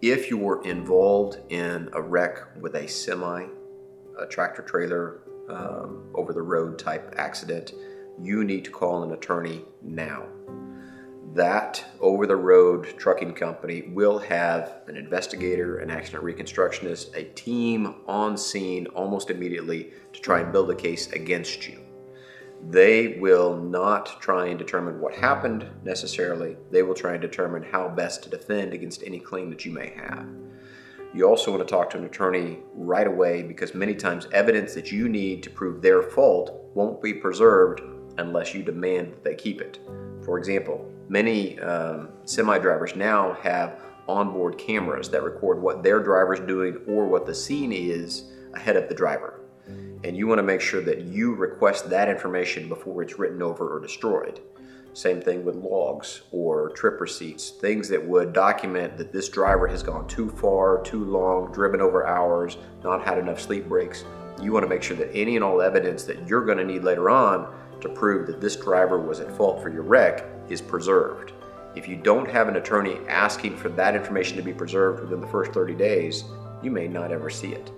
If you were involved in a wreck with a semi, a tractor trailer, over the road type accident, you need to call an attorney now. That over the road trucking company will have an investigator, an accident reconstructionist, a team on scene almost immediately to try and build a case against you. They will not try and determine what happened necessarily. They will try and determine how best to defend against any claim that you may have. You also want to talk to an attorney right away, because many times evidence that you need to prove their fault won't be preserved unless you demand that they keep it. For example, many semi-drivers now have onboard cameras that record what their driver's doing or what the scene is ahead of the driver. And you want to make sure that you request that information before it's written over or destroyed. Same thing with logs or trip receipts, things that would document that this driver has gone too far, too long, driven over hours, not had enough sleep breaks. You want to make sure that any and all evidence that you're going to need later on to prove that this driver was at fault for your wreck is preserved. If you don't have an attorney asking for that information to be preserved within the first 30 days, you may not ever see it.